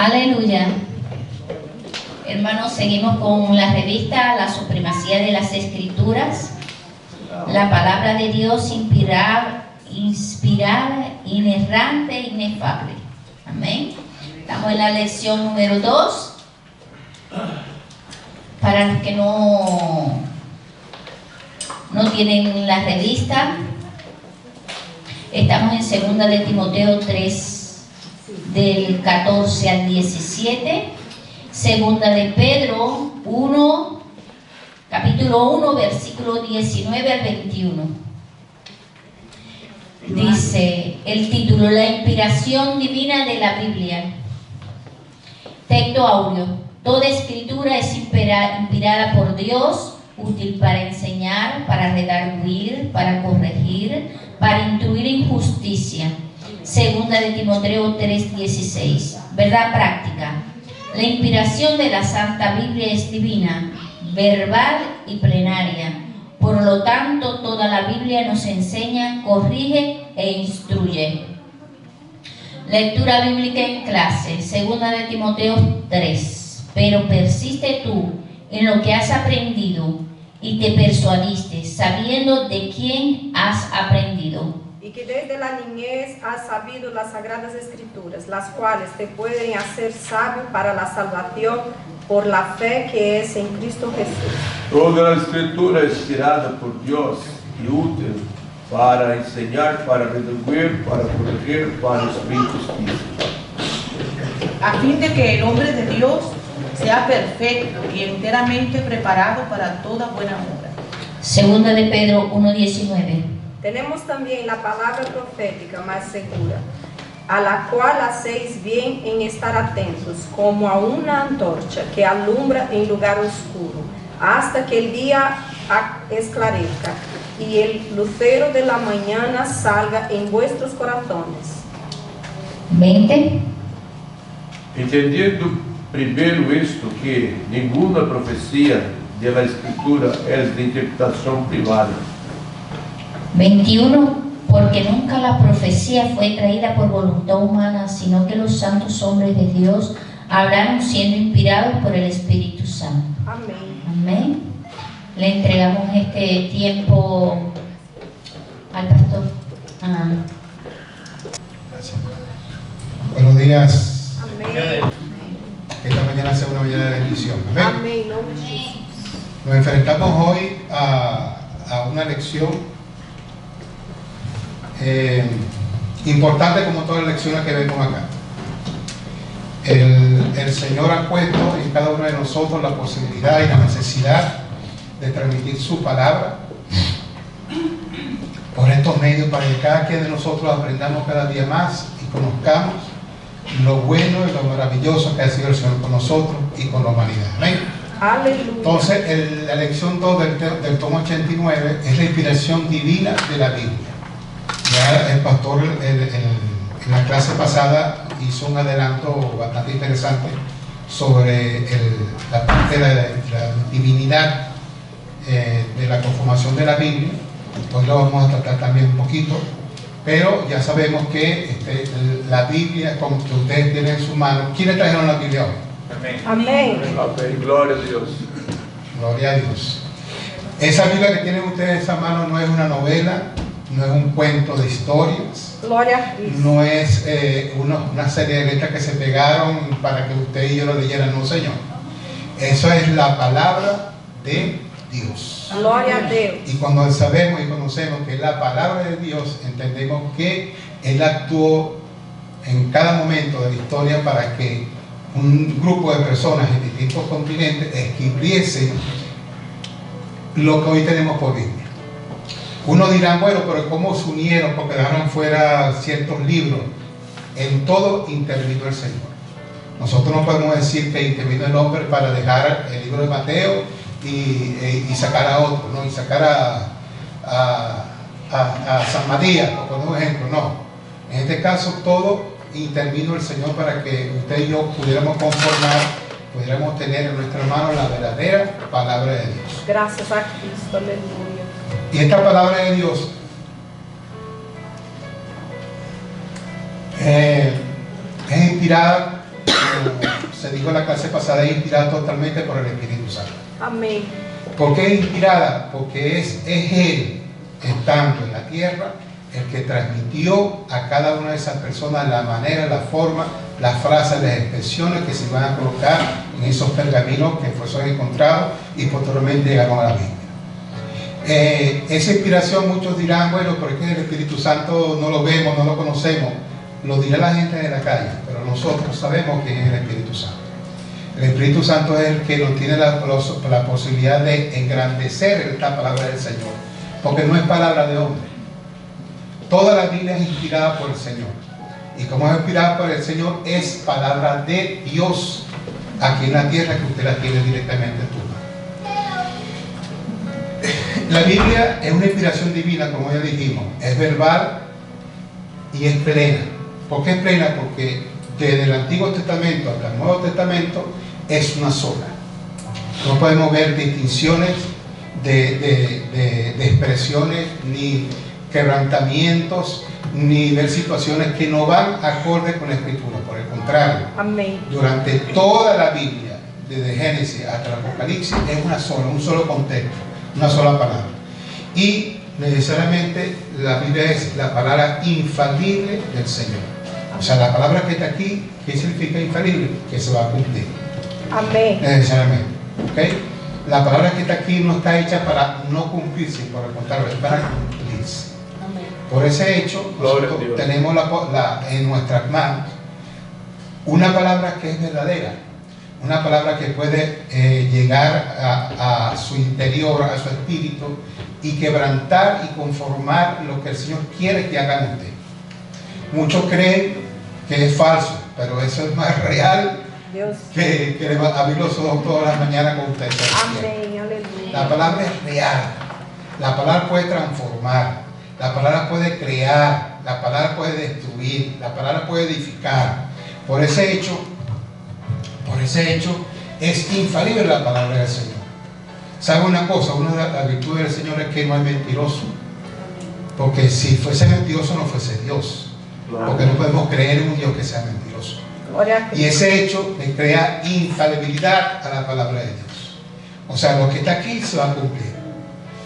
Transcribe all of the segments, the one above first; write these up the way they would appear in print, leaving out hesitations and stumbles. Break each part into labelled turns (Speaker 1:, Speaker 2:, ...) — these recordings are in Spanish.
Speaker 1: Aleluya. Hermanos, seguimos con la revista La Supremacía de las Escrituras. La palabra de Dios inspirada, inerrante e inefable. Amén. Estamos en la lección número 2. Para los que no tienen la revista, estamos en 2 de Timoteo 3, del 14 al 17. Segunda de Pedro 1, capítulo 1, versículo 19 al 21. Dice el título: La inspiración divina de la Biblia. Texto áureo: toda escritura es inspirada por Dios, útil para enseñar, para redarguir, para corregir, para instruir en justicia. Segunda de Timoteo 3:16. Verdad práctica: la inspiración de la Santa Biblia es divina, verbal y plenaria. Por lo tanto, toda la Biblia nos enseña, corrige e instruye. Lectura bíblica en clase. Segunda de Timoteo 3. Pero persiste tú en lo que has aprendido y te persuadiste, sabiendo de quién has aprendido.
Speaker 2: Y que desde la niñez has sabido las sagradas escrituras, las cuales te pueden hacer sabio para la salvación por la fe que es en Cristo Jesús.
Speaker 3: Toda la escritura es inspirada por Dios y útil para enseñar, para redarguir, para corregir, para instruir justicia,
Speaker 4: a fin de que el hombre de Dios sea perfecto y enteramente preparado para toda buena obra.
Speaker 1: Segunda de Pedro 1:19.
Speaker 2: Tenemos también la palabra profética más segura, a la cual hacéis bien en estar atentos, como a una antorcha que alumbra en lugar oscuro, hasta que el día esclarezca y el lucero de la mañana salga en vuestros corazones.
Speaker 1: 20.
Speaker 3: entendiendo primero esto, que ninguna profecía de la escritura es de interpretación privada.
Speaker 1: 21. Porque nunca la profecía fue traída por voluntad humana, sino que los santos hombres de Dios hablaron siendo inspirados por el Espíritu Santo.
Speaker 2: Amén.
Speaker 1: Amén. Le entregamos este tiempo al pastor.
Speaker 5: Gracias. Buenos días.
Speaker 2: Amén.
Speaker 5: Esta mañana sea una mañana de bendición. Amén.
Speaker 2: Amén. Nombre de Jesús.
Speaker 5: Nos enfrentamos hoy a una lección importante, como todas las lecciones que vemos acá. El Señor ha puesto en cada uno de nosotros la posibilidad y la necesidad de transmitir su palabra por estos medios, para que cada quien de nosotros aprendamos cada día más y conozcamos lo bueno y lo maravilloso que ha sido el Señor con nosotros y con la humanidad. Amén.
Speaker 2: Aleluya.
Speaker 5: Entonces, la lección 2 del tomo 89 es la inspiración divina de la Biblia. Ya el pastor en la clase pasada hizo un adelanto bastante interesante sobre la parte de la divinidad de la conformación de la Biblia. Hoy lo vamos a tratar también un poquito, pero ya sabemos que la Biblia, como que ustedes tienen en su mano. ¿Quiénes trajeron la Biblia hoy?
Speaker 2: Amén.
Speaker 3: Amén. Gloria a Dios.
Speaker 5: Gloria a Dios. Esa Biblia que tienen ustedes en esa mano no es una novela, no es un cuento de historias,
Speaker 2: Gloria a Cristo.
Speaker 5: no es una serie de letras que se pegaron para que usted y yo lo leyeran. No, Señor. Eso es la palabra de Dios.
Speaker 2: Gloria a Dios.
Speaker 5: Y cuando sabemos y conocemos que es la palabra de Dios, entendemos que Él actuó en cada momento de la historia para que un grupo de personas en distintos continentes escribiesen lo que hoy tenemos por Biblia. Uno dirá, bueno, pero ¿cómo se unieron? Porque dejaron fuera ciertos libros. En todo intervino el Señor. Nosotros no podemos decir que intervino el hombre para dejar el libro de Mateo y sacar a otro, ¿no? Y sacar a San Matías, por poner un ejemplo. No. En este caso, todo intervino el Señor para que usted y yo pudiéramos conformar, pudiéramos tener en nuestra mano la verdadera palabra de Dios.
Speaker 2: Gracias a Cristo. Aleluya.
Speaker 5: Y esta palabra de Dios es inspirada se dijo en la clase pasada, es inspirada totalmente por el Espíritu Santo.
Speaker 2: Amém.
Speaker 5: ¿Por qué es inspirada? Porque es Él, estando en la tierra, el que transmitió a cada una de esas personas la manera, la forma, las frases, las expresiones que se van a colocar en esos pergaminos que fueron encontrados y posteriormente llegaron a la Biblia. Esa inspiración, muchos dirán, bueno, ¿por qué el Espíritu Santo no lo vemos, no lo conocemos? Lo dirá la gente de la calle, pero nosotros sabemos quién es el Espíritu Santo. El Espíritu Santo es el que nos tiene la posibilidad de engrandecer esta palabra del Señor, porque no es palabra de hombre. Toda la Biblia es inspirada por el Señor, y como es inspirada por el Señor, es palabra de Dios aquí en la tierra, que usted la tiene directamente en tu mano. La Biblia es una inspiración divina, como ya dijimos, es verbal y es plena. ¿Por qué es plena? Porque desde el Antiguo Testamento hasta el Nuevo Testamento es una sola. No podemos ver distinciones de expresiones, ni quebrantamientos, ni ver situaciones que no van acorde con la Escritura. Por el contrario,
Speaker 2: Amém.
Speaker 5: durante toda la Biblia, desde Génesis hasta el Apocalipsis, es una sola, un solo contexto, una sola palabra. Y necesariamente la Biblia es la palabra infalible del Señor. O sea, la palabra que está aquí, ¿qué significa infalible? Que se va a cumplir.
Speaker 2: Amém.
Speaker 5: Necesariamente. ¿Okay? La palabra que está aquí no está hecha para no cumplirse, por el contrario, es para cumplirse. Por ese hecho, nosotros tenemos en nuestras manos una palabra que es verdadera, una palabra que puede llegar a su interior, a su espíritu, y quebrantar y conformar lo que el Señor quiere que haga en usted. Muchos creen que es falso, pero eso es más real
Speaker 2: Deus.
Speaker 5: que abrir los ojos todas las mañanas con usted.
Speaker 2: Amém. Aleluia.
Speaker 5: La palabra es real. La palabra puede transformar. La palabra puede crear. La palabra puede destruir. La palabra puede edificar. Por ese hecho es infalible la palabra del Señor. ¿Sabe una cosa? Una de las virtudes del Señor es que no es mentiroso. Porque si fuese mentiroso no fuese Dios. Porque no podemos creer en un Dios que sea mentiroso.
Speaker 2: Glória a
Speaker 5: Y
Speaker 2: Cristo.
Speaker 5: ese hecho le crea infalibilidad a la palabra de Dios. O sea, lo que está aquí se va a cumplir.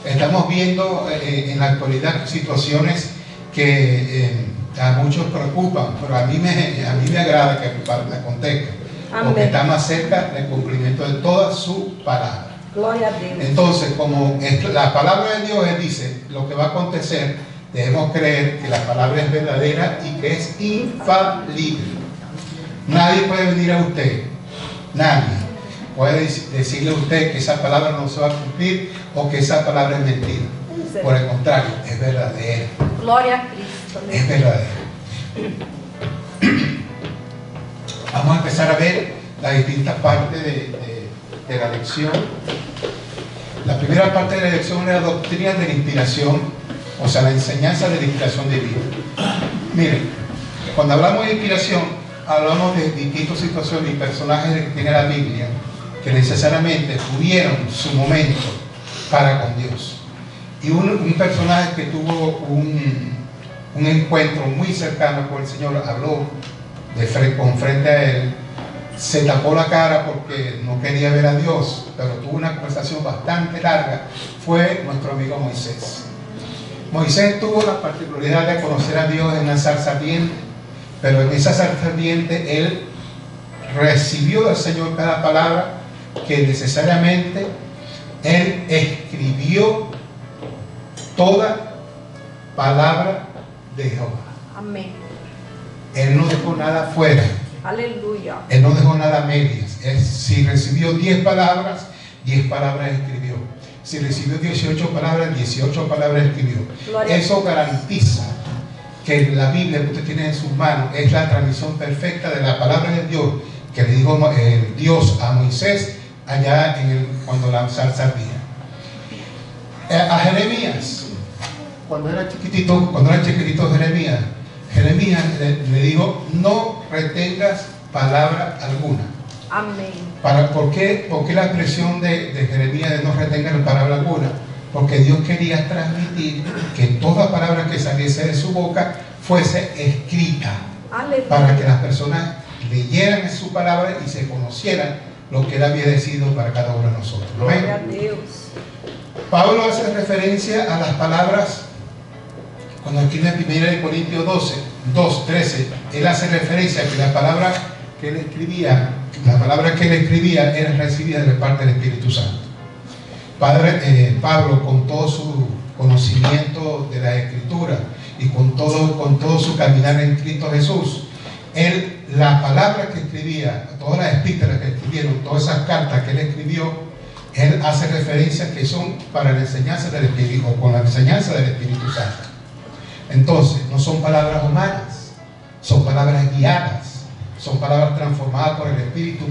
Speaker 5: Estamos viendo en la actualidad situaciones que a muchos preocupan, pero a mí me agrada que acontezcan, porque
Speaker 2: Amén.
Speaker 5: está más cerca del cumplimiento de toda su palabra.
Speaker 2: Glória a Deus.
Speaker 5: Entonces, como la palabra de Dios dice lo que va a acontecer, debemos creer que la palabra es verdadera y que es infalible. Nadie puede venir a usted, nadie puede decirle a usted que esa palabra no se va a cumplir o que esa palabra es mentira. Por el contrario, es verdadera.
Speaker 2: Glória a Cristo.
Speaker 5: Es verdadera. Vamos a empezar a ver las distintas partes de la lección. La primera parte de la lección es la doctrina de la inspiración, o sea, la enseñanza de la inspiración divina. Miren, cuando hablamos de inspiración, hablamos de distintas situaciones y personajes que tiene la Biblia que necesariamente tuvieron su momento para con Dios. Y un personaje que tuvo un encuentro muy cercano con el Señor, habló con frente a él, se tapó la cara porque no quería ver a Dios, pero tuvo una conversación bastante larga, fue nuestro amigo Moisés. Moisés tuvo la particularidad de conocer a Dios en una zarza ardiente, pero en esa zarza ardiente él recibió del Señor cada palabra que necesariamente él escribió toda palabra de Jehová.
Speaker 2: Amém.
Speaker 5: Él no dejó nada fuera.
Speaker 2: Aleluia.
Speaker 5: Él no dejó nada a medias. Si recibió 10 palabras, 10 palabras escribió. Si recibió 18 palabras, 18 palabras escribió.
Speaker 2: Gloria.
Speaker 5: Eso garantiza que la Biblia que usted tiene en sus manos es la transmisión perfecta de la palabra de Dios que le dijo Dios a Moisés allá cuando la zarza ardía. A Jeremías, cuando era chiquitito Jeremías le dijo: no retengas palabra alguna.
Speaker 2: Amém.
Speaker 5: ¿Por qué la expresión de Jeremías de no retengan palabra alguna? Porque Dios quería transmitir que toda palabra que saliese de su boca fuese escrita,
Speaker 2: Aleluia.
Speaker 5: para que las personas leyeran su palabra y se conociera lo que Él había decidido para cada uno de nosotros. Amén.
Speaker 2: Glória a Deus.
Speaker 5: Pablo hace referencia a las palabras, cuando escribe en 1 Corintios 2:13, él hace referencia a que la palabra que él escribía era recibida de parte del Espíritu Santo. Pablo, con todo su conocimiento de la Escritura y con todo su caminar en Cristo Jesús, la palabra que escribía, todas las epístolas que escribieron, todas esas cartas que él escribió, él hace referencia que son para la enseñanza del Espíritu, o con la enseñanza del Espíritu Santo. Entonces, no son palabras humanas, son palabras guiadas, son palabras transformadas por el Espíritu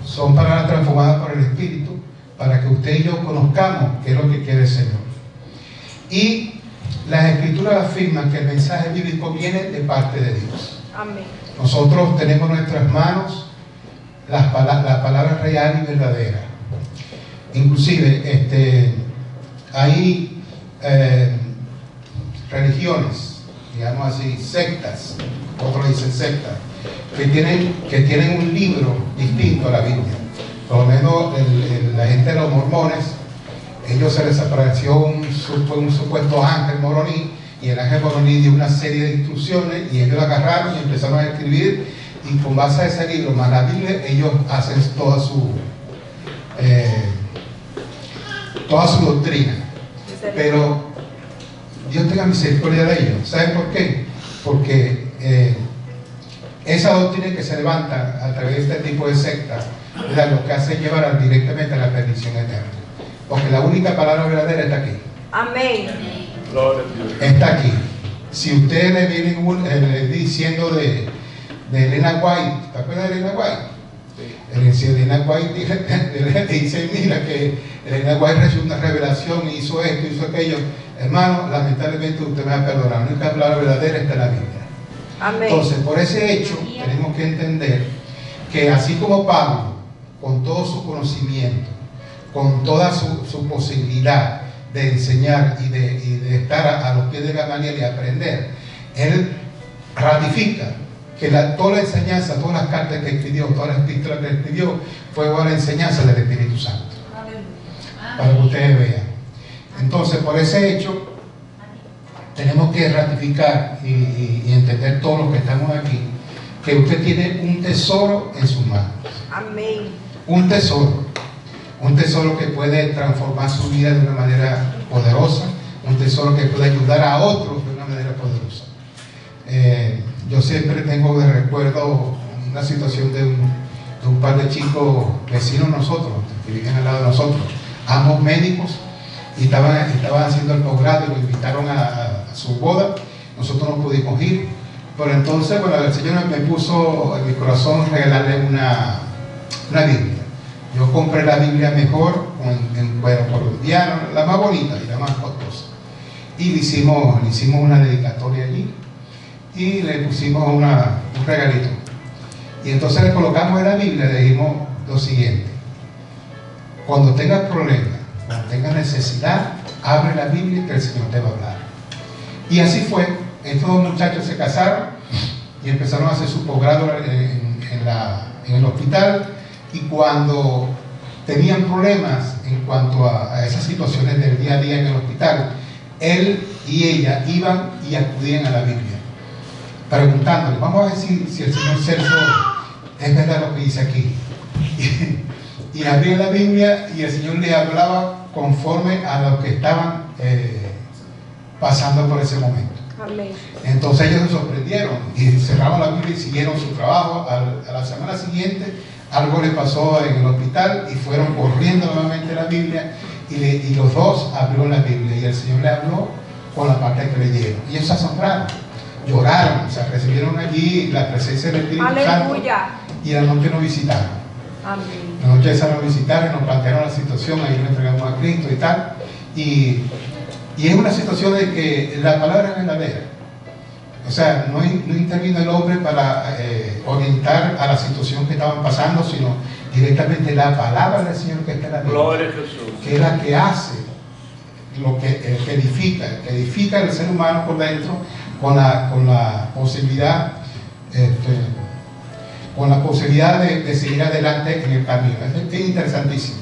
Speaker 5: son palabras transformadas por el Espíritu para que usted y yo conozcamos qué es lo que quiere el Señor. Y las Escrituras afirman que el mensaje bíblico viene de parte de Dios.
Speaker 2: Amén.
Speaker 5: Nosotros tenemos en nuestras manos la palabra real y verdadera. Inclusive hay religiones, digamos así, sectas, otros dicen sectas, que tienen un libro distinto a la Biblia. Por lo menos la gente de los mormones, ellos se les apareció un supuesto ángel moroní, y el ángel moroní dio una serie de instrucciones y ellos la agarraron y empezaron a escribir, y con base a ese libro más la Biblia, ellos hacen toda su doctrina. Pero Dios tenga misericordia de ellos. ¿Saben por qué? Porque esa doctrina que se levanta a través de este tipo de sectas, lo que hace es llevar directamente a la perdición eterna. Porque la única palabra verdadera está aquí.
Speaker 2: Amén.
Speaker 5: Está aquí. Si usted le viene diciendo de Elena White, ¿te acuerdas de Elena White? Si Elena White dice, mira que Elena White recibió una revelación y hizo esto, hizo aquello, hermano, lamentablemente usted me va a perdonar. La única palabra verdadera está en la Biblia.
Speaker 2: Amén.
Speaker 5: Entonces, por ese hecho, tenemos que entender que así como Pablo, con todo su conocimiento, con toda su posibilidad de enseñar y de estar a los pies de Gamaliel y aprender, él ratifica que toda la enseñanza, todas las cartas que escribió, todas las epístolas que escribió, fue la enseñanza del Espíritu Santo. Para que ustedes vean. Entonces, por ese hecho, tenemos que ratificar y entender todos los que estamos aquí, que usted tiene un tesoro en sus manos.
Speaker 2: Amén.
Speaker 5: Un tesoro que puede transformar su vida de una manera poderosa, un tesoro que puede ayudar a otros de una manera poderosa. Yo siempre tengo de recuerdo una situación de un par de chicos vecinos nosotros, que viven al lado de nosotros, ambos médicos, y estaban haciendo el posgrado y lo invitaron a su boda. Nosotros no pudimos ir, pero entonces, bueno, el Señor me puso en mi corazón regalarle una Biblia. Yo compré la Biblia mejor, en cuero colombiano, la más bonita y la más costosa, y le hicimos una dedicatoria allí y le pusimos un regalito, y entonces le colocamos en la Biblia, le dijimos lo siguiente: cuando tengas problemas, cuando tengas necesidad, abre la Biblia que el Señor te va a hablar. Y así fue. Estos dos muchachos se casaron y empezaron a hacer su posgrado en el hospital, y cuando tenían problemas en cuanto a esas situaciones del día a día en el hospital, él y ella iban y acudían a la Biblia, preguntándole, vamos a ver si el señor Celso es verdad lo que dice aquí. Y abrían la Biblia y el Señor le hablaba conforme a lo que estaban pasando por ese momento.
Speaker 2: Amén.
Speaker 5: Entonces ellos se sorprendieron y cerraron la Biblia y siguieron su trabajo. A la semana siguiente algo le pasó en el hospital y fueron corriendo nuevamente a la Biblia, y los dos abrieron la Biblia y el Señor le habló con la parte que leyeron. Y ellos se asombraron, lloraron, o sea, recibieron allí la presencia del Espíritu Santo, y la noche nos visitaron.
Speaker 2: Amén.
Speaker 5: La noche esa nos visitaron y nos plantearon la situación, ahí nos entregamos a Cristo y tal. Y es una situación de que la palabra es verdadera. O sea, no intervino el hombre para orientar a la situación que estaban pasando, sino directamente la palabra del Señor que está en la Biblia.
Speaker 3: Gloria a Jesús.
Speaker 5: Que es la que hace lo que edifica el ser humano por dentro, con la posibilidad con la posibilidad de seguir adelante en el camino. Es interesantísimo.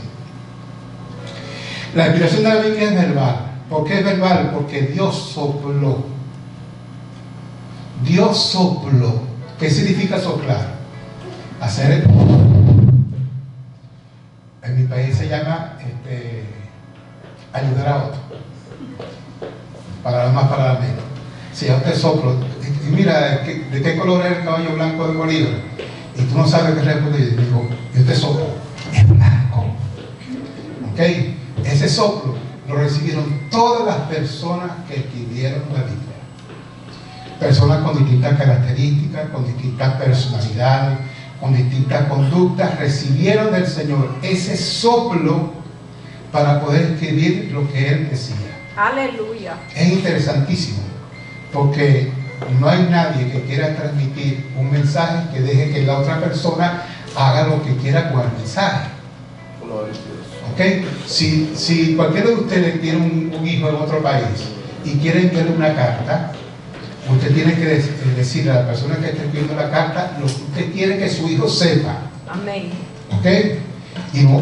Speaker 5: La inspiración de la Biblia es verbal. ¿Por qué es verbal? Porque Dios sopló. Dios sopló. ¿Qué significa soplar? Hacer en mi país se llama ayudar a otro. Para más, para menos. Si yo te soplo, y mira, ¿de qué color es el caballo blanco de Bolívar? Y tú no sabes qué responder, y digo, yo te soplo, es blanco. ¿Ok? Ese soplo lo recibieron todas las personas que escribieron la Biblia. Personas con distintas características, con distintas personalidades, con distintas conductas, recibieron del Señor ese soplo para poder escribir lo que Él decía.
Speaker 2: Aleluya.
Speaker 5: Es interesantísimo, porque no hay nadie que quiera transmitir un mensaje que deje que la otra persona haga lo que quiera con el mensaje. ¿Ok? Si cualquiera de ustedes tiene un hijo en otro país y quiere enviarle una carta, usted tiene que decirle a la persona que está escribiendo la carta lo que usted quiere que su hijo sepa.
Speaker 2: Amén.
Speaker 5: ¿Ok?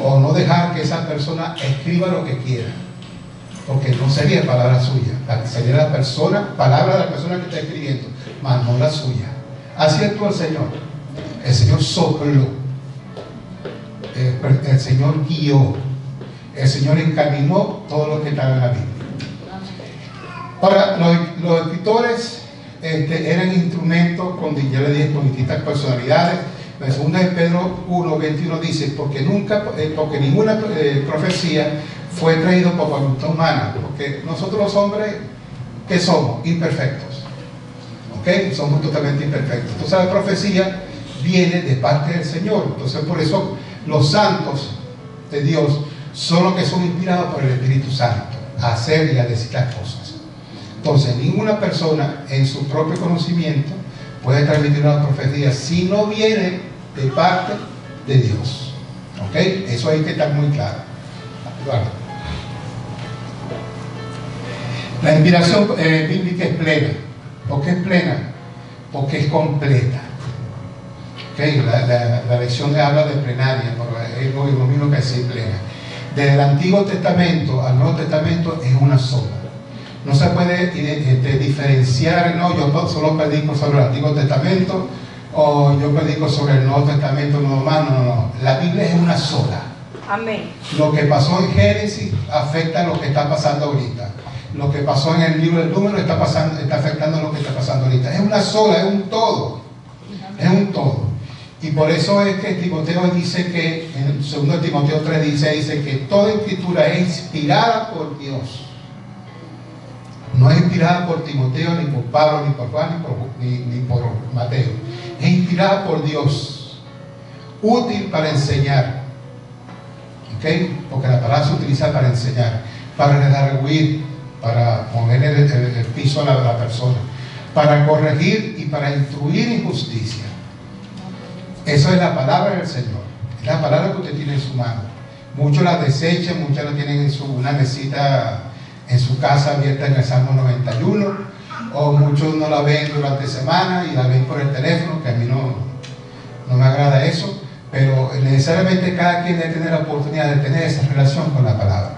Speaker 5: O no dejar que esa persona escriba lo que quiera, porque no sería palabra suya, sería palabra de la persona que está escribiendo, mas no la suya. Así actuó el Señor. El Señor sopló, el Señor guió, el Señor encaminó todo lo que estaba en la Biblia. Ahora, los escritores eran instrumentos con distintas personalidades. La segunda de Pedro 1:21 dice, porque ninguna profecía fue traído por voluntad humana, porque nosotros los hombres, ¿qué somos? Imperfectos. ¿Ok? Somos totalmente imperfectos. Entonces la profecía viene de parte del Señor. Entonces por eso los santos de Dios son los que son inspirados por el Espíritu Santo a hacer y a decir las cosas. Entonces ninguna persona en su propio conocimiento puede transmitir una profecía si no viene de parte de Dios. ¿Ok? Eso hay que estar muy claro. Vale. La inspiración bíblica es plena. ¿Por qué es plena? Porque es completa. ¿Okay? La lección habla de plenaria, es lo mismo que decir plena. Desde el Antiguo Testamento al Nuevo Testamento es una sola. No se puede diferenciar, no, yo solo predico sobre el Antiguo Testamento o yo predico sobre el Nuevo Testamento, no. La Biblia es una sola.
Speaker 2: Amén.
Speaker 5: Lo que pasó en Génesis afecta a lo que está pasando ahorita. Lo que pasó en el libro del Número está afectando a lo que está pasando ahorita. Es una sola, es un todo. Es un todo. Y por eso es que Timoteo dice que, en 2 Timoteo 3 dice que toda escritura es inspirada por Dios. No es inspirada por Timoteo, ni por Pablo, ni por Juan, ni por Mateo. Es inspirada por Dios. Útil para enseñar. ¿Ok? Porque la palabra se utiliza para enseñar, para redarguir, para poner el piso a la persona, para corregir y para instruir en justicia. Eso es la palabra del Señor. Es la palabra que usted tiene en su mano. Muchos la desechan, muchos la tienen en una mesita en su casa abierta en el Salmo 91, o muchos no la ven durante semana y la ven por el teléfono, que a mí no me agrada eso, pero necesariamente cada quien debe tener la oportunidad de tener esa relación con la palabra.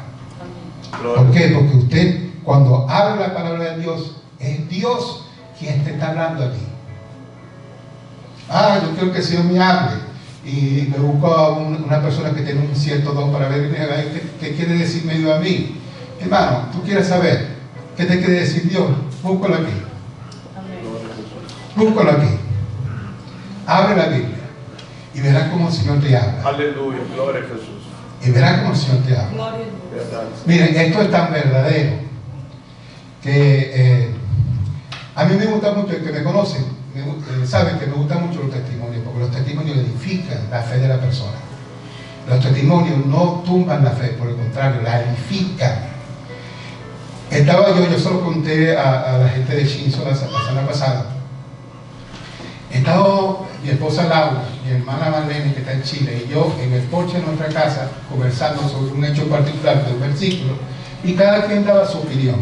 Speaker 5: ¿Por qué? Porque usted, cuando habla la palabra de Dios, es Dios quien te está hablando a ti. Yo quiero que el Señor me hable, y me busco a una persona que tiene un cierto don para ver qué quiere decirme Dios a mí. Hermano, tú quieres saber qué te quiere decir Dios, búscalo aquí. Búscalo aquí. Abre la Biblia y verás cómo el Señor te habla.
Speaker 3: Aleluya, gloria a Jesús.
Speaker 5: Y verás cómo el Señor te habla. Miren, esto es tan verdadero que a mí me gusta mucho, el que me conocen saben que me gustan mucho los testimonios, porque los testimonios edifican la fe de la persona. Los testimonios no tumban la fe, por el contrario, la edifican. Yo solo conté a la gente de Shinzo la semana pasada. Estaba mi esposa Laura, mi hermana Marlene, que está en Chile, y yo en el porche de nuestra casa conversando sobre un hecho particular de un versículo, y cada quien daba su opinión.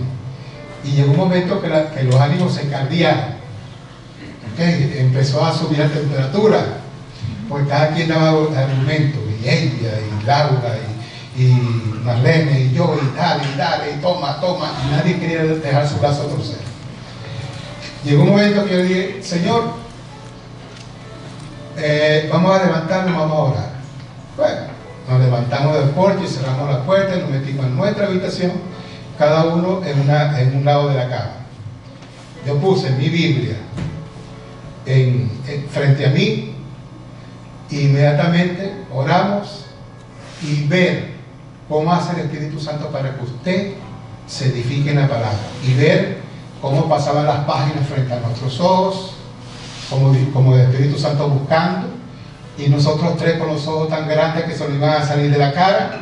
Speaker 5: Y llegó un momento que los ánimos se encardían. ¿Okay? Empezó a subir la temperatura, pues cada quien daba argumentos, y ella, y Laura, y Marlene, y yo, y dale, y toma, y nadie quería dejar su brazo torcer. Llegó un momento que yo dije, Señor, vamos a levantarnos, vamos a orar. Bueno, nos levantamos del porche, cerramos la puerta, nos metimos en nuestra habitación, cada uno en un lado de la cama. Yo puse mi Biblia frente a mí, e inmediatamente oramos y ver cómo hace el Espíritu Santo para que usted se edifique en la palabra, y ver cómo pasaban las páginas frente a nuestros ojos, como el Espíritu Santo buscando, y nosotros tres con los ojos tan grandes que se nos iban a salir de la cara,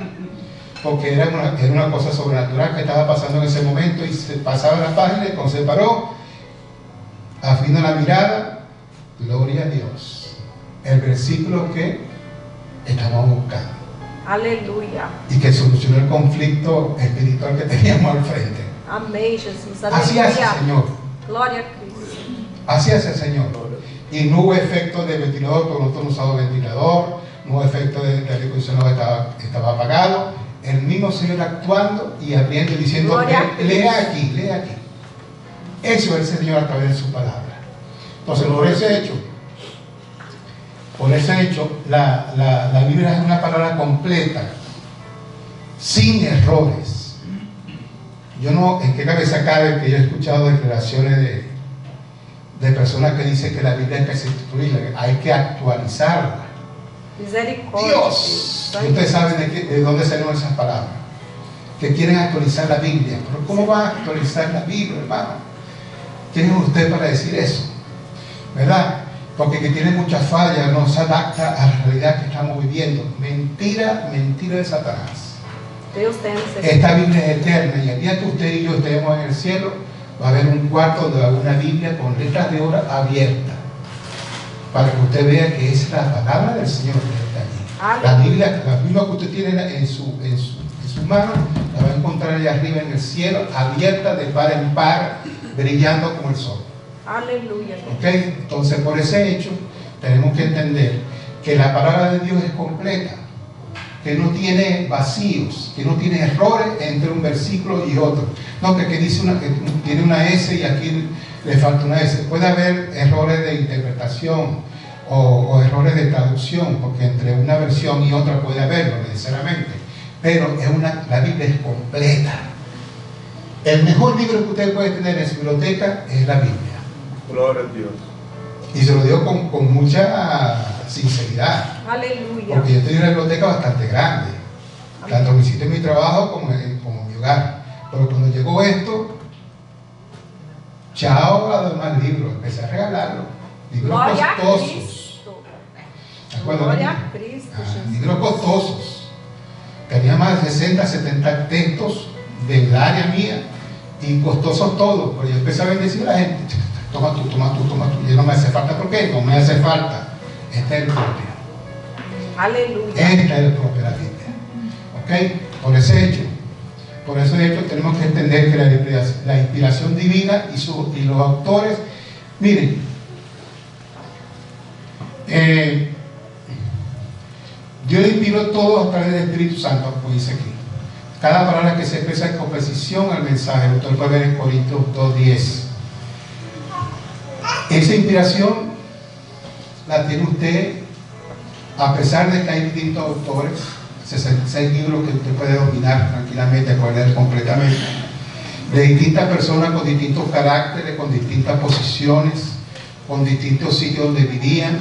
Speaker 5: porque era una cosa sobrenatural que estaba pasando en ese momento, y se pasaba la página, y cuando se paró, afina la mirada, gloria a Dios, el versículo que estábamos buscando.
Speaker 2: Aleluya.
Speaker 5: Y que solucionó el conflicto espiritual que teníamos al frente.
Speaker 2: Amém, Jesus.
Speaker 5: Así hace el Señor.
Speaker 2: Glória a Cristo.
Speaker 5: Así hace el Señor. Y no hubo efecto de ventilador, porque nosotros no usamos ventilador, no hubo efecto de aire acondicionado, estaba apagado. El mismo Señor actuando y abriendo y diciendo, lea aquí. Eso es el Señor a través de su palabra. Entonces, por ese hecho, la Biblia es una palabra completa, sin errores. Yo no, ¿en qué cabeza cabe que yo he escuchado declaraciones de personas que dicen que la Biblia hay que sustituirla, hay que actualizarla? Dios, ustedes saben de dónde salieron esas palabras, que quieren actualizar la Biblia. Pero ¿cómo va a actualizar la Biblia, hermano? ¿Quién es usted para decir eso? ¿Verdad? Porque que tiene muchas fallas, no se adapta a la realidad que estamos viviendo. Mentira de Satanás. Esta Biblia es eterna, y el día que usted y yo estemos en el cielo, va a haber un cuarto donde va a haber una Biblia con letras de oro abierta, para que usted vea que es la palabra del Señor que está allí. La Biblia que usted tiene en su mano, la va a encontrar allá arriba en el cielo, abierta de par en par, brillando como el sol.
Speaker 2: Aleluya.
Speaker 5: ¿Okay? Entonces, por ese hecho, tenemos que entender que la palabra de Dios es completa, que no tiene vacíos, que no tiene errores entre un versículo y otro. No, que dice que tiene una S y aquí le falta una S. Puede haber errores de interpretación o errores de traducción, porque entre una versión y otra puede haberlo necesariamente, pero la Biblia es completa. El mejor libro que usted puede tener en su biblioteca es la Biblia.
Speaker 3: Gloria a Dios.
Speaker 5: Y se lo digo con mucha sinceridad.
Speaker 2: Aleluya.
Speaker 5: Porque yo tengo una biblioteca bastante grande, tanto en mi sitio de mi trabajo como en mi hogar. Pero cuando llegó esto, chao a los demás libros, empecé a regalarlos. Libros costosos.
Speaker 2: Gloria a Cristo.
Speaker 5: Libros costosos. Tenía más de 60, 70 textos del área mía, y costosos todos. Pero yo empecé a bendecir a la gente. Toma tú. Y no me hace falta, ¿por qué? No me hace falta. Este es el propio.
Speaker 2: Aleluya.
Speaker 5: Este es el propio de la Biblia. ¿Ok? Por ese hecho tenemos que entender que la inspiración divina y los autores, miren, Dios inspiró todo a través del Espíritu Santo, como dice aquí. Cada palabra que se expresa con precisión al mensaje, el autor puede ver en Corintios 2:10. Esa inspiración la tiene usted, a pesar de que hay distintos autores, 66 libros que usted puede dominar tranquilamente, puede leer completamente, de distintas personas con distintos caracteres, con distintas posiciones, con distintos sitios donde vivían,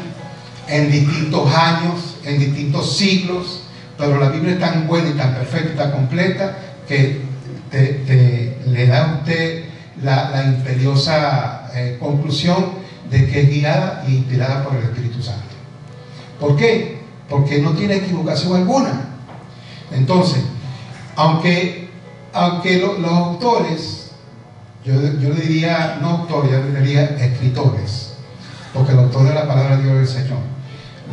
Speaker 5: en distintos años, en distintos siglos, pero la Biblia es tan buena y tan perfecta y tan completa que le da a usted la imperiosa conclusión de que es guiada e inspirada por el Espíritu Santo. ¿Por qué? Porque no tiene equivocación alguna. Entonces, aunque los autores, yo le diría, no autores, yo le diría escritores, porque el autor de la palabra de Dios es el Señor.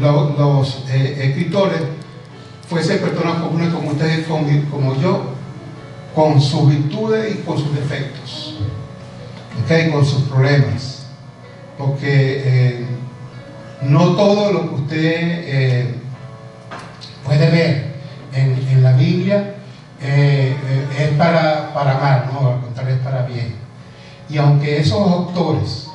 Speaker 5: Los escritores fuesen personas comunes como ustedes, como yo, con sus virtudes y con sus defectos, ¿okay? Con sus problemas. porque no todo lo que usted puede ver en la Biblia es para mal, no, al contrario, es para bien. Y aunque esos autores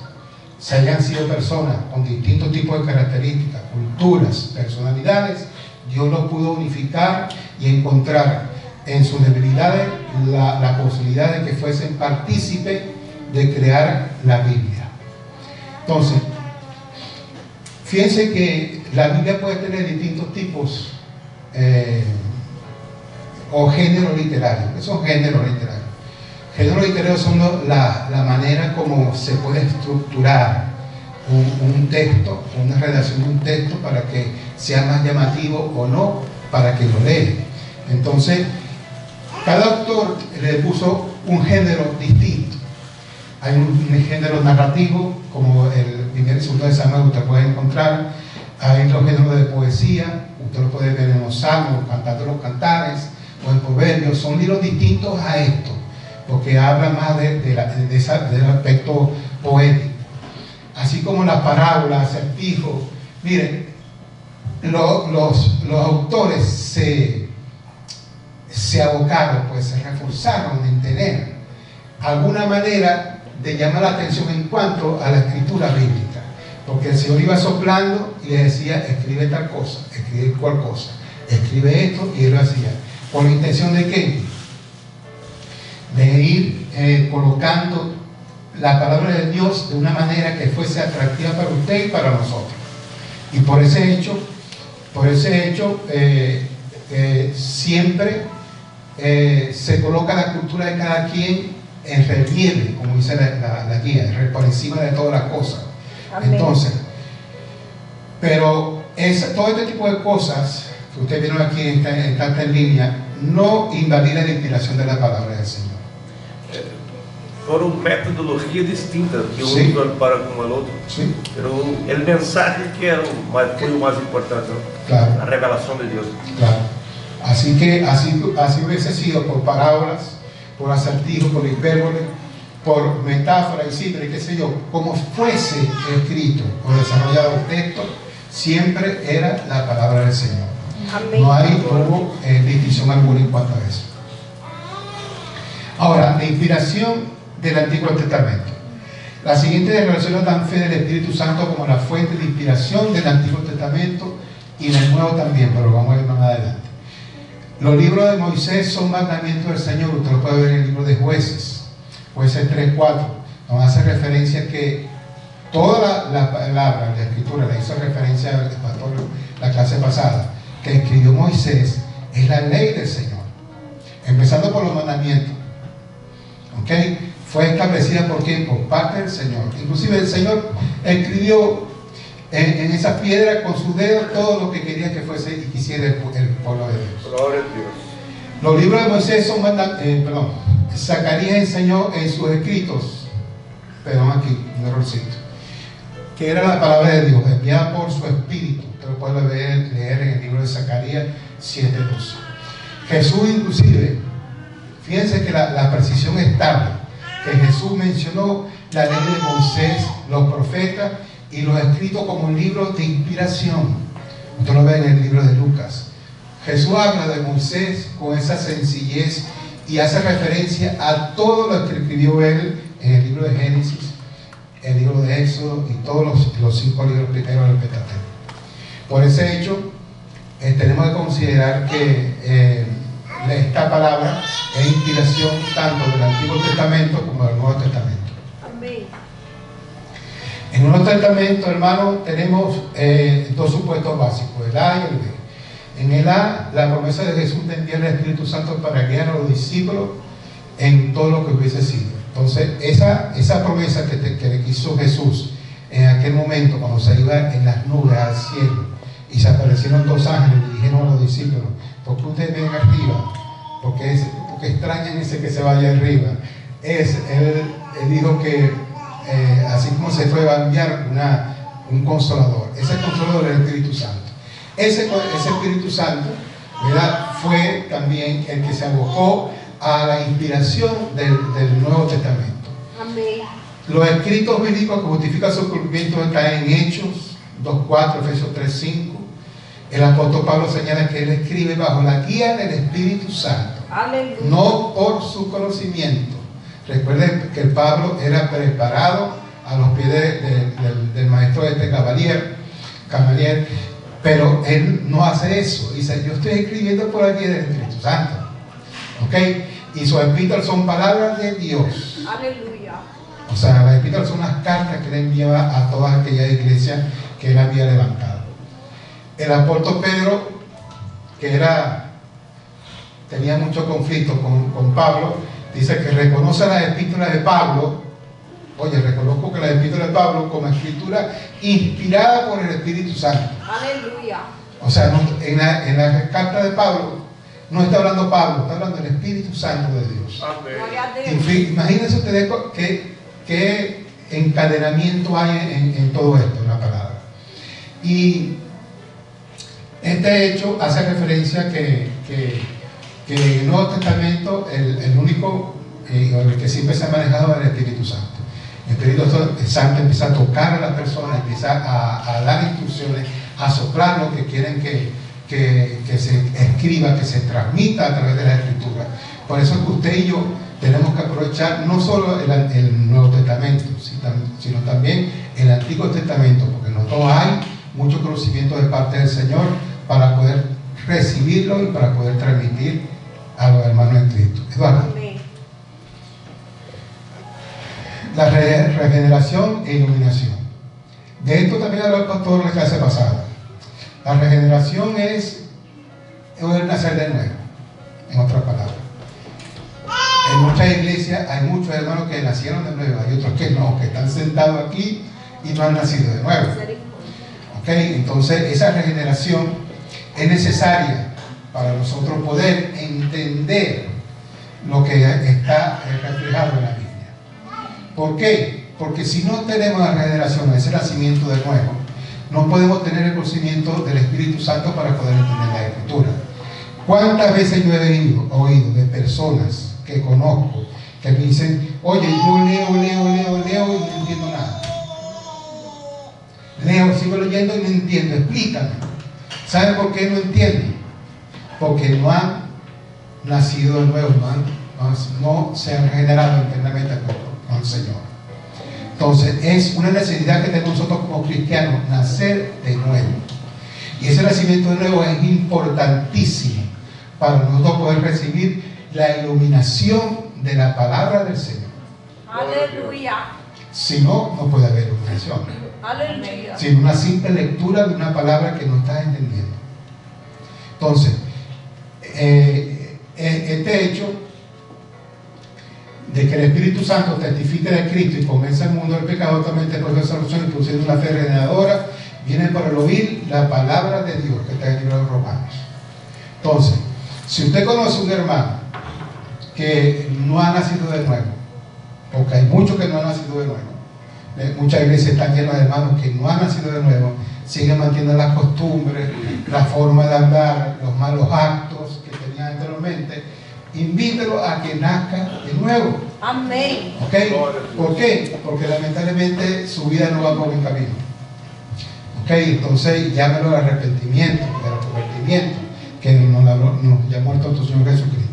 Speaker 5: se hayan sido personas con distintos tipos de características, culturas, personalidades, Dios los pudo unificar y encontrar en sus debilidades la posibilidad de que fuesen partícipes de crear la Biblia. Entonces, fíjense que la Biblia puede tener distintos tipos o géneros literarios. ¿Qué son géneros literarios? Géneros literarios son la manera como se puede estructurar un texto, una redacción de un texto para que sea más llamativo o no para que lo lea. Entonces, cada autor le puso un género distinto. Hay un género narrativo, como el primer y segundo de Samuel, usted puede encontrar. Hay otro género de poesía, usted lo puede ver en los Salmos, Cantando los Cantares, o en Proverbios. Son libros distintos a esto, porque hablan más del aspecto poético. Así como las parábolas, acertijos. Miren, los autores se abocaron, pues se reforzaron en tener alguna manera de llamar la atención en cuanto a la escritura bíblica, porque el Señor iba soplando y le decía: escribe tal cosa, escribe cual cosa, escribe esto, y él lo hacía. ¿Con la intención de qué? De ir colocando la palabra de Dios de una manera que fuese atractiva para usted y para nosotros. Y por ese hecho siempre se coloca la cultura de cada quien en relieve, como dice la guía, por encima de todas las cosas. Amén. Entonces, pero todo este tipo de cosas que ustedes vieron aquí en línea no invalida la inspiración de la palabra del Señor.
Speaker 3: Foram metodologias distintas que uno para com o outro, pero o mensaje que era foi o mais importante, claro. La revelación de Dios.
Speaker 5: Claro. Así que así hubiese sido por parábolas, por acertijos, por hipérbole, por metáfora, y simple, qué sé yo, como fuese escrito o desarrollado el texto, siempre era la palabra del Señor. Amén. No hubo distinción alguna en cuanto a eso. Ahora, la inspiración del Antiguo Testamento. Las siguientes declaraciones dan fe del Espíritu Santo como la fuente de inspiración del Antiguo Testamento y del Nuevo también, pero lo vamos a ver más adelante. Los libros de Moisés son mandamientos del Señor. Usted lo puede ver en el libro de Jueces 3:4, nos hace referencia que toda la palabra, la escritura, le hizo referencia al pastor la clase pasada, que escribió Moisés, es la ley del Señor, empezando por los mandamientos. ¿Ok? Fue establecida por quién? Por parte del Señor. Inclusive el Señor escribió en esas piedras con sus dedos todo lo que quería que fuese y quisiera el pueblo de Dios.
Speaker 3: Gloria a Dios.
Speaker 5: Los libros de Moisés son Zacarías enseñó en sus escritos, aquí un errorcito, que era la palabra de Dios enviada por su espíritu. Usted lo puede leer en el libro de Zacarías 7:12. Jesús inclusive, fíjense que la precisión es tal que Jesús mencionó la ley de Moisés, los profetas y los escritos como libros de inspiración. Usted lo ve en el libro de Lucas. Jesús habla de Moisés con esa sencillez y hace referencia a todo lo que escribió él en el libro de Génesis, el libro de Éxodo y todos los 5 libros primeros del Pentateuco. Por ese hecho, tenemos que considerar que esta palabra es inspiración tanto del Antiguo Testamento como del Nuevo Testamento. Amén. En el Nuevo Testamento, hermano, tenemos dos supuestos básicos, el A y el B. En el A, la promesa de Jesús de enviar el Espíritu Santo para guiar a los discípulos en todo lo que hubiese sido. Entonces, esa promesa que le quiso Jesús en aquel momento, cuando se iba en las nubes al cielo y se aparecieron 2 ángeles y dijeron a los discípulos: ¿por qué ustedes ven arriba? Porque extrañan ese que se vaya arriba. Él dijo que así como se fue, va a enviar un consolador. Ese consolador es el Espíritu Santo. Ese Espíritu Santo, ¿verdad?, fue también el que se abocó a la inspiración del Nuevo Testamento. Amén. Los escritos bíblicos que justifican su cumplimiento están en Hechos 2:4, Efesios 3:5. El apóstol Pablo señala que él escribe bajo la guía del Espíritu Santo, no por su conocimiento. Recuerden que Pablo era preparado a los pies del maestro Gamaliel, pero él no hace eso. Dice, yo estoy escribiendo por la guía del Espíritu Santo, ¿ok? Y sus epístolas son palabras de Dios.
Speaker 2: Aleluya.
Speaker 5: O sea, las epístolas son las cartas que él enviaba a todas aquellas iglesias que él había levantado. El apóstol Pedro, que tenía mucho conflicto con Pablo, dice que reconoce las epístolas de Pablo. Oye, reconozco que las epístolas de Pablo como escritura inspirada por el Espíritu Santo.
Speaker 2: Aleluya.
Speaker 5: O sea, en la carta de Pablo no está hablando Pablo, está hablando el Espíritu Santo de Dios.
Speaker 2: Amén.
Speaker 5: Imagínense ustedes qué encadenamiento hay en todo esto, en la palabra. Y este hecho hace referencia que en el Nuevo Testamento el único, el que siempre se ha manejado es el Espíritu Santo. El Espíritu Santo empieza a tocar a las personas, empieza a dar instrucciones, a soplar lo que quieren que se escriba, que se transmita a través de la Escritura. Por eso es que usted y yo tenemos que aprovechar no solo el Nuevo Testamento, sino también el Antiguo Testamento, porque en los dos hay mucho conocimiento de parte del Señor para poder recibirlo y para poder transmitir a los hermanos en Cristo. Eduardo.
Speaker 2: Amén.
Speaker 5: La regeneración e iluminación. De esto también habló el pastor en la clase pasada. La regeneración es el nacer de nuevo, en otras palabras. En muchas iglesias hay muchos hermanos que nacieron de nuevo, hay otros que no, que están sentados aquí y no han nacido de nuevo. ¿Ok? Entonces esa regeneración es necesaria para nosotros poder entender lo que está reflejado en la Biblia. ¿Por qué? Porque si no tenemos la regeneración, ese nacimiento de nuevo, no podemos tener el conocimiento del Espíritu Santo para poder entender la Escritura. ¿Cuántas veces yo he oído de personas que conozco que me dicen, oye, yo leo y no entiendo nada? Leo, sigo leyendo y no entiendo, explícame. ¿Saben por qué no entienden? Porque no han nacido de nuevo, no se han regenerado internamente con el Señor. Entonces es una necesidad que tenemos nosotros como cristianos, nacer de nuevo. Y ese nacimiento de nuevo es importantísimo para nosotros poder recibir la iluminación de la palabra del Señor.
Speaker 2: Aleluya.
Speaker 5: Si no, no puede haber iluminación.
Speaker 2: Aleluya.
Speaker 5: Sino una simple lectura de una palabra que no estás entendiendo. Entonces, este hecho de que el Espíritu Santo testifique de Cristo y convence al mundo del pecado, también te produce solución y produciendo una fe regeneradora, viene por el oír la palabra de Dios que está en el libro de Romanos. Entonces, si usted conoce un hermano que no ha nacido de nuevo, porque hay muchos que no han nacido de nuevo, muchas iglesias están llenas de hermanos que no han nacido de nuevo, siguen manteniendo las costumbres, la forma de hablar, los malos actos que tenían anteriormente. Invítelo a que nazca de nuevo.
Speaker 2: Amén.
Speaker 5: ¿Okay? ¿Por qué? Porque lamentablemente su vida no va por buen camino. ¿Ok? Entonces llámelo al arrepentimiento, al convertimiento, que nos llamó el nuestro Señor Jesucristo.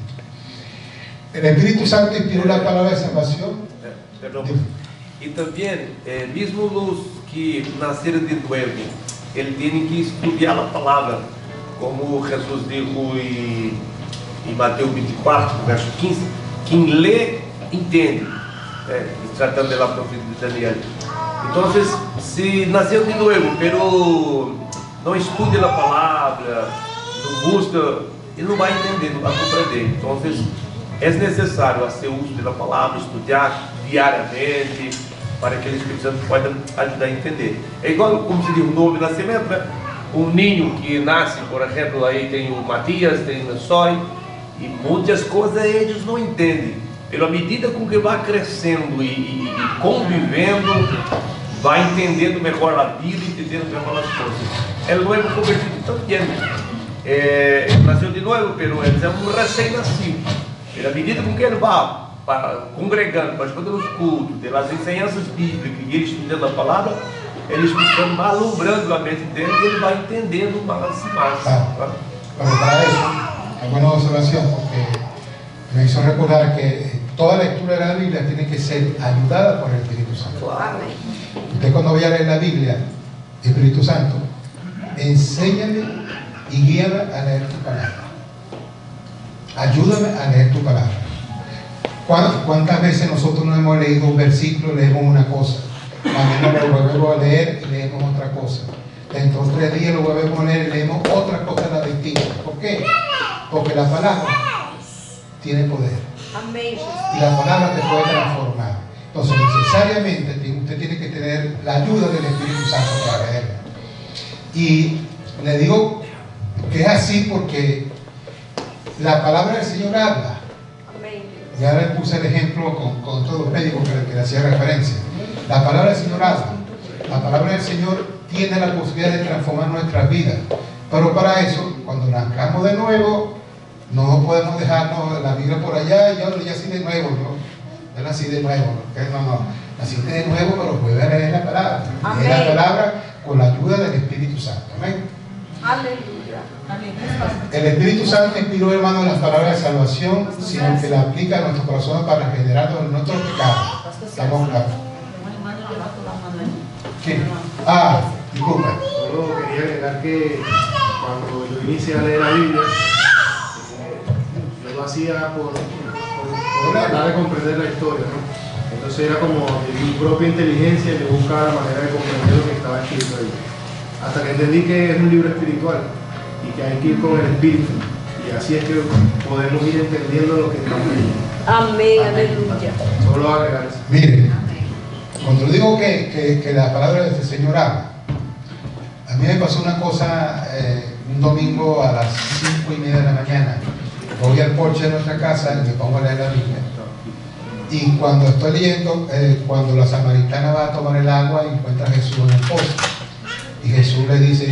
Speaker 5: El Espíritu Santo inspiró la palabra de salvación.
Speaker 3: Perdón. Y también, el mismo luz que nacer de nuevo, él tiene que estudiar la palabra, como Jesús dijo em Mateus 24, verso 15, quem lê, entende, tratando da profecia de Daniel. Então, se nasceu de novo, pero não estuda a palavra, não busca, ele não vai entender, não vai compreender. Então, é necessário fazer uso da palavra, estudar diariamente, para que o Espírito Santo possa ajudar a entender. É igual, como se diz, um novo nascimento, né? Um ninho que nasce, por exemplo, aí tem o Matias, tem o Soy, e muitas coisas eles não entendem. Pela medida com que vai crescendo e convivendo, vai entendendo melhor a vida, entendendo melhor as coisas. El nuevo convertido também. Nasceu de novo, pero ele é um recém-nascido. Pela medida com que ele vai congregando, participando dos cultos, das ensinanças bíblicas e ele estudando a palavra, ele escutando, alumbrando a mente dele e ele vai entendendo mais e mais.
Speaker 5: Pero para eso, es buena observación porque me hizo recordar que toda lectura de la Biblia tiene que ser ayudada por el Espíritu Santo.
Speaker 2: Amém.
Speaker 5: Usted cuando vaya a leer la Biblia, Espíritu Santo, enséñame y guíame a leer tu palabra. Ayúdame a leer tu palabra. ¿Cuántas veces nosotros no hemos leído un versículo, leemos una cosa, mañana lo volvemos a leer y leemos otra cosa, dentro de 3 días lo volvemos a leer y leemos otra cosa la distinta? ¿Por qué? Porque la palabra tiene poder
Speaker 2: Amém, Jesus.
Speaker 5: y la palabra te puede transformar. Entonces necesariamente usted tiene que tener la ayuda del Espíritu Santo para leerla. Y le digo que es así porque la palabra del Señor habla.
Speaker 2: Amém, Deus.
Speaker 5: Ya le puse el ejemplo con todos los médicos que le hacía referencia. La palabra del Señor habla. La palabra del Señor tiene la posibilidad de transformar nuestras vidas. Pero para eso, cuando nazcamos de nuevo, no podemos dejarnos la Biblia por allá y yo nací de nuevo, yo nací de nuevo, no, nací de nuevo, pero vuelve a leer la palabra.
Speaker 2: Amén.
Speaker 5: Leer la palabra con la ayuda del Espíritu Santo. Amén.
Speaker 2: Aleluia.
Speaker 5: El Espíritu Santo inspiró, hermano, las palabras de salvación, sino que la aplica a nuestro corazón para regenerarnos de nuestros pecados. Estamos claros. ¿Qué? Disculpa.
Speaker 6: Solo quería agregar que cuando yo inicié a leer la Biblia, yo lo hacía por tratar de comprender la historia, ¿no? Entonces era como de mi propia inteligencia, yo buscaba la manera de comprender lo que estaba escrito ahí. Hasta que entendí que es un libro espiritual y que hay que ir con el espíritu. Y así es que podemos ir entendiendo lo que estamos leyendo.
Speaker 2: Amém, aleluia.
Speaker 6: Solo agregar eso.
Speaker 5: Mire, cuando digo que la palabra del Señor habla, a mí me pasó una cosa un domingo a las 5:30 de la mañana. Voy al porche de nuestra casa y me pongo a leer la Biblia. Y cuando estoy leyendo, cuando la samaritana va a tomar el agua, encuentra a Jesús en el pozo. Y Jesús le dice,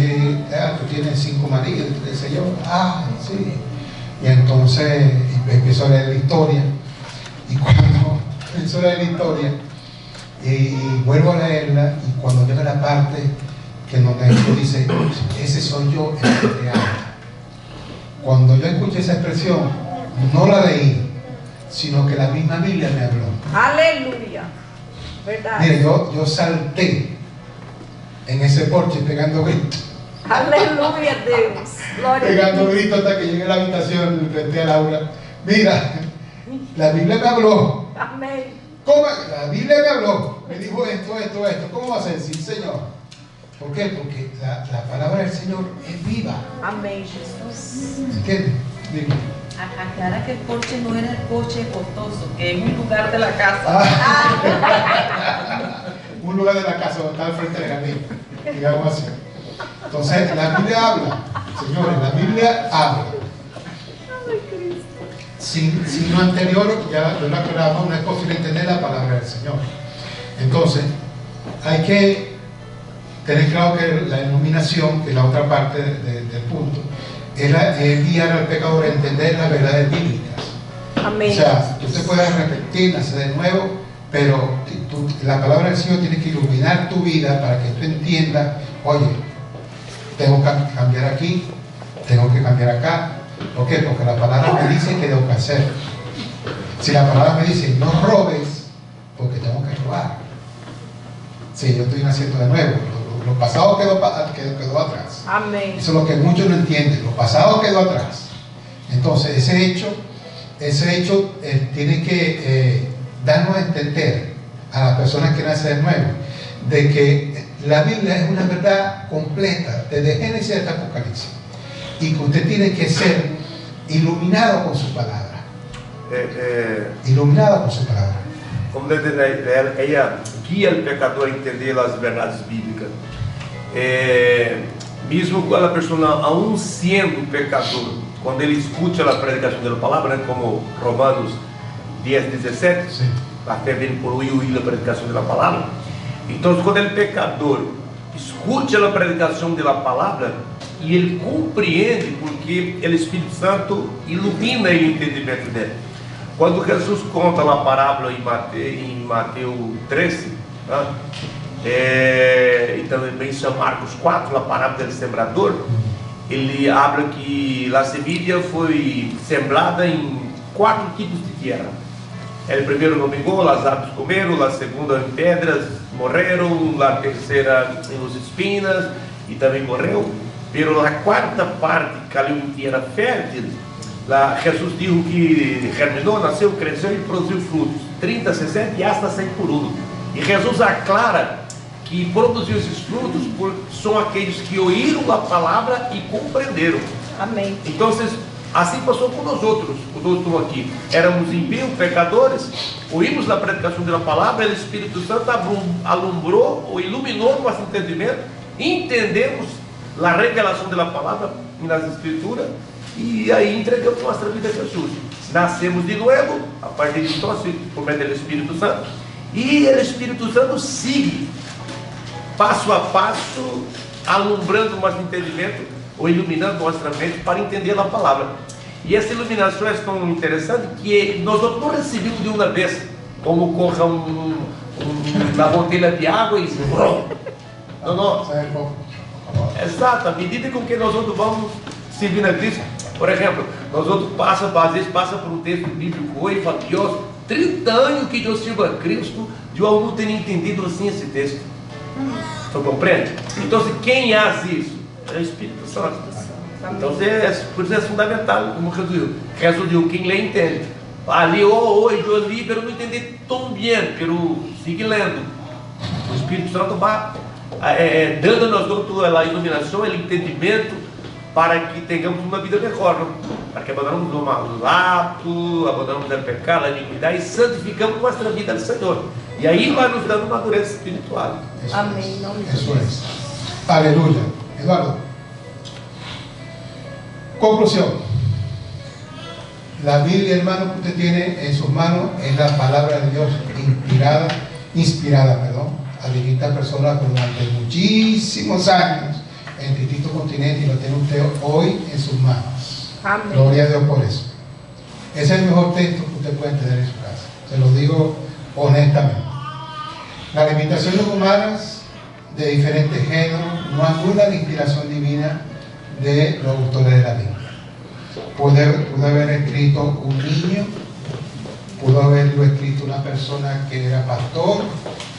Speaker 5: tú tienes 5 maridos. Y dice yo, sí. Y entonces empiezo a leer la historia. Y cuando empiezo a leer la historia, y vuelvo a leerla, y cuando llega la parte que donde Jesús dice, ese soy yo el que te habla. Cuando yo escuché esa expresión, no la leí, sino que la misma Biblia me habló.
Speaker 2: Aleluia. Verdade.
Speaker 5: Mire, yo salté en ese porche pegando gritos.
Speaker 2: Aleluia, Deus. Glória a
Speaker 5: Pegando
Speaker 2: Deus.
Speaker 5: gritos hasta que llegué a la habitación frente a Laura. Mira, la Biblia me habló.
Speaker 2: Amém.
Speaker 5: ¿Cómo? La Biblia me habló. Me dijo esto. ¿Cómo va a ser? Sí, Señor. ¿Por qué? Porque la palabra del Señor es viva.
Speaker 2: Amém, Jesus.
Speaker 5: ¿Entiendes? Dime.
Speaker 4: Aclara que el porche no era el porche costoso, que es un lugar de la casa.
Speaker 5: Un lugar de la casa donde está al frente del jardín, digamos así. Entonces, la Biblia habla, señores, la Biblia habla. Sin lo anterior, ya lo aclaramos, no es posible entender la palabra del Señor. Entonces, hay que tener claro que la iluminación, que es la otra parte del punto, es guiar al pecador a entender las verdades bíblicas.
Speaker 2: Amém.
Speaker 5: O sea, tú te puedes repetir, nacer de nuevo, pero la palabra del Señor tiene que iluminar tu vida para que tú entiendas, oye, tengo que cambiar aquí, tengo que cambiar acá. ¿Por qué? Porque la palabra me dice que tengo que hacer. Si la palabra me dice, no robes, porque tengo que robar. Sí, yo estoy naciendo de nuevo. Lo pasado quedó atrás.
Speaker 2: Amém.
Speaker 5: Eso es lo que muchos no entienden. Lo pasado quedó atrás. Entonces, ese hecho tiene que darnos a entender a las personas que nacen de nuevo de que la Biblia es una verdad completa, desde Génesis hasta Apocalipsis, y que usted tiene que ser iluminado con su palabra. Iluminado con su palabra.
Speaker 3: Como ella guia o pecador a entender as verdades bíblicas. Mesmo quando a pessoa, aún sendo pecador, quando ele escuta a predicação da palavra, né, como Romanos 10:17,
Speaker 5: Sí.
Speaker 3: a fé vem por ouvir a predicação da palavra. Então, quando ele pecador escuta a predicação da palavra e ele compreende, porque o Espírito Santo ilumina o entendimento dele. Quando Jesus conta a parábola em Mateus 13, né? E também em Marcos 4, a parábola do sembrador, ele habla que a semente foi sembrada em 4 tipos de terra. O primeiro não pegou, as aves comeram, a segunda em pedras morreram, a terceira em os espinas e também morreu. Pero a quarta parte caiu em terra fértil. Jesus disse que germinou, nasceu, cresceu e produziu frutos, 30, 60 e hasta 100 por 1. E Jesus aclara que produziu esses frutos são aqueles que ouviram a palavra e compreenderam.
Speaker 2: Amém.
Speaker 3: Então, assim passou com nós outros, quando nós estamos aqui. Éramos impíos, pecadores, ouvimos a predicação da palavra, e o Espírito Santo alumbrou ou iluminou nosso entendimento, entendemos a revelação da palavra nas Escrituras, e aí entregamos nossa vida a Jesus. Nascemos de novo, a partir de então, por meio do Espírito Santo, e o Espírito Santo sigue passo a passo, alumbrando nosso entendimento, ou iluminando nossa mente para entender a palavra. E essa iluminação é tão interessante que nós não recebemos de uma vez, como corra uma botella de água e não, não. Exato, à medida com que nós outros vamos servindo a Cristo. Por exemplo, nós outros às vezes passa por um texto bíblico e fala, Deus, 30 anos que eu sirvo a Cristo, eu não tenho entendido assim esse texto. Você compreende? Então, quem faz isso? É o Espírito Santo. Então, por isso é fundamental, como Jesus diz, quem lê entende. Ali, hoje eu li, pero não entendi tão bem, pero siga lendo. O Espírito Santo vai dando a nós outros a iluminação, o entendimento, para que tenhamos uma vida melhor, não? Para que abandonemos os hábitos, abandonemos o pecado, a iniquidade e santificamos nossa vida ao Senhor. E aí vai nos dando madureza espiritual.
Speaker 2: Amém.
Speaker 5: Eso es. Aleluya. Eduardo. Conclusión. La Biblia, hermano, que usted tiene en sus manos es la palabra de Dios inspirada, a distintas personas durante muchísimos años en distintos continentes, y lo tiene usted hoy en sus manos.
Speaker 2: Amén.
Speaker 5: Gloria a Dios por eso. Ese es el mejor texto que usted puede tener en su casa. Se lo digo honestamente. Las limitaciones humanas de diferentes géneros no anulan la inspiración divina de los autores de la Biblia. Pudo haber escrito un niño, pudo haberlo escrito una persona que era pastor,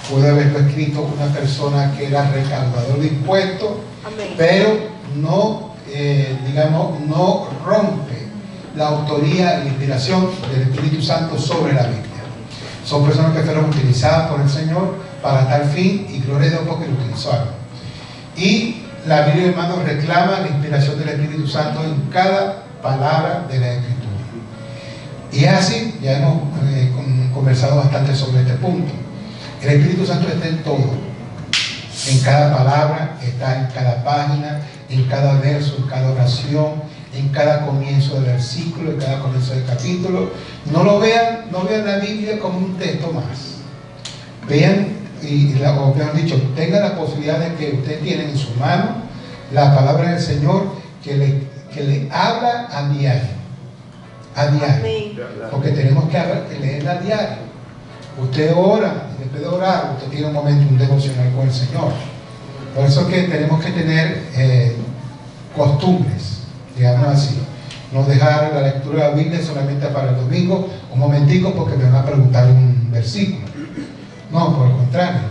Speaker 5: pudo haberlo escrito una persona que era recaudador de impuestos,
Speaker 2: Amén.
Speaker 5: pero no, no rompe la autoría y la inspiración del Espíritu Santo sobre la Biblia. Son personas que fueron utilizadas por el Señor para tal fin, y gloria a Dios porque lo utilizaron. Y la Biblia, hermano, reclama la inspiración del Espíritu Santo en cada palabra de la Escritura. Y es así, ya hemos conversado bastante sobre este punto. El Espíritu Santo está en todo, en cada palabra, está en cada página, en cada verso, en cada oración, en cada comienzo de versículo, en cada comienzo de capítulo. No vean la Biblia como un texto más. Vean, o mejor dicho, tengan la posibilidad de que usted tiene en su mano la palabra del Señor que le habla a diario.
Speaker 2: Amén.
Speaker 5: Porque tenemos que leerla a diario. Usted ora, y después de orar, usted tiene un momento, un devocional con el Señor. Por eso es que tenemos que tener costumbres, digamos así. No dejar la lectura de la Biblia solamente para el domingo, un momentico porque me van a preguntar un versículo. No, por el contrario.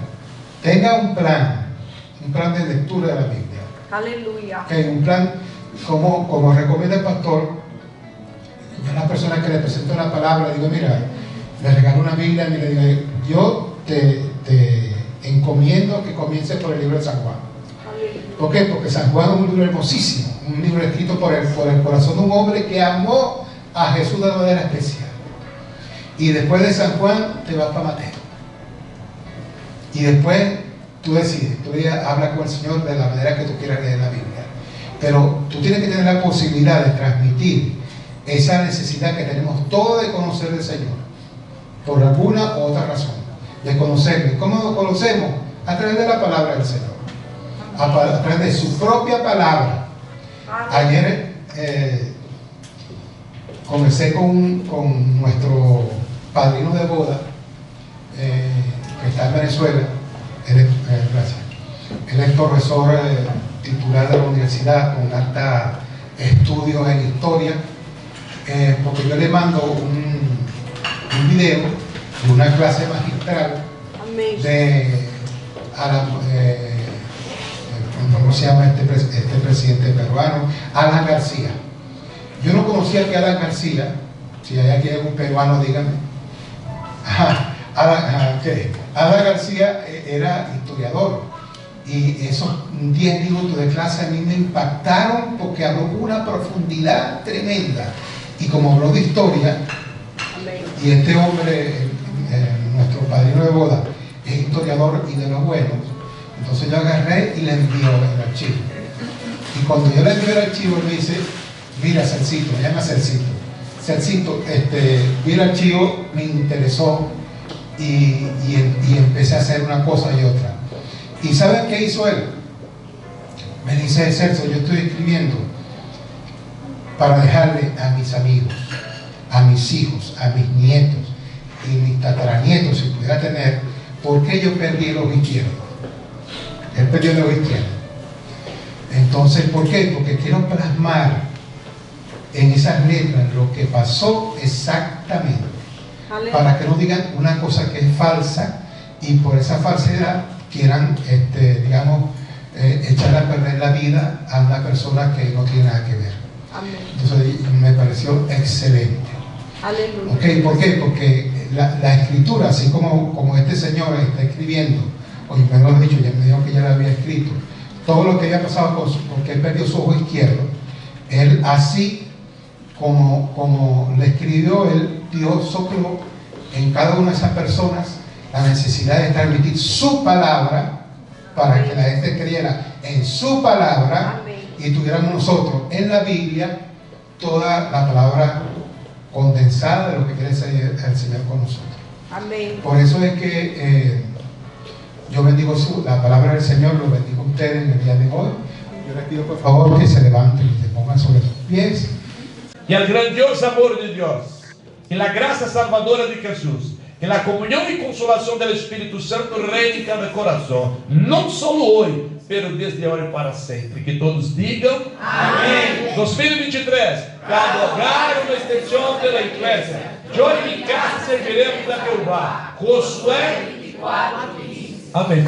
Speaker 5: Tenga un plan de lectura de la Biblia.
Speaker 2: Aleluya.
Speaker 5: Que un plan, como recomienda el pastor, yo a la persona que le presento la palabra, digo, mira, le regalo una Biblia y le digo, yo te encomiendo que comience por el libro de San Juan. ¿Por qué? Porque San Juan es un libro hermosísimo, un libro escrito por el corazón de un hombre que amó a Jesús de una manera especial. Y después de San Juan te vas para Mateo. Y después tú decides, tú hablas con el Señor de la manera que tú quieras leer la Biblia. Pero tú tienes que tener la posibilidad de transmitir esa necesidad que tenemos todos de conocer al Señor, por alguna u otra razón, de conocerlo. ¿Y cómo lo conocemos? A través de la palabra del Señor, a través de su propia palabra. Ayer Comencé con nuestro padrino de boda, que está en Venezuela. Gracias. Él es profesor titular de la universidad con altos estudios en historia, porque yo le mando un video de una clase magistral ¿cómo se llama este presidente peruano? Alan García. Yo no conocía que Alan García, si hay aquí algún peruano, díganme. Alan García era historiador, y esos 10 minutos de clase a mí me impactaron porque habló con una profundidad tremenda, y como habló de historia, y este hombre, nuestro padrino de boda, es historiador y de los buenos, entonces yo agarré y le envió el archivo. Y cuando yo le envié el archivo, él me dice: mira, Celcito, me llama Celcito, vi el archivo, me interesó, y empecé a hacer una cosa y otra. ¿Y saben qué hizo él? Me dice: Celso, yo estoy escribiendo para dejarle a mis amigos, a mis hijos, a mis nietos y mis tataranietos, si pudiera tener, ¿por qué yo perdí el ojo izquierdo? Él perdió el ojo izquierdo. Entonces, ¿por qué? Porque quiero plasmar en esas letras lo que pasó exactamente, para que no digan una cosa que es falsa y por esa falsedad quieran, echarle a perder la vida a una persona que no tiene nada que ver. Entonces me pareció excelente. Okay, ¿por qué? Porque la escritura, así como este señor está escribiendo, o mejor dicho, ya me dijo que ya la había escrito, todo lo que había pasado porque él perdió su ojo izquierdo, él así como le escribió, él, Dios sopló en cada una de esas personas la necesidad de transmitir su palabra, para que la gente creyera en su palabra. Amén. Y tuviéramos nosotros en la Biblia toda la palabra condensada de lo que quiere decir el Señor con nosotros. Amén. Por eso es que yo bendigo la palabra del Señor, lo bendigo a ustedes en el día de hoy. Yo les pido por favor que se levanten y se pongan sobre sus pies.
Speaker 7: Que el grandioso amor de Dios, que la gracia salvadora de Jesús, que la comunión y consolación del Espíritu Santo reine en cada corazón, no solo hoy, pero desde ahora y para siempre. Que todos digan amén. 2023, cada hogar una extensión de la iglesia. Yo y mi casa serviremos a Jehová. Josué 24:15. Amén.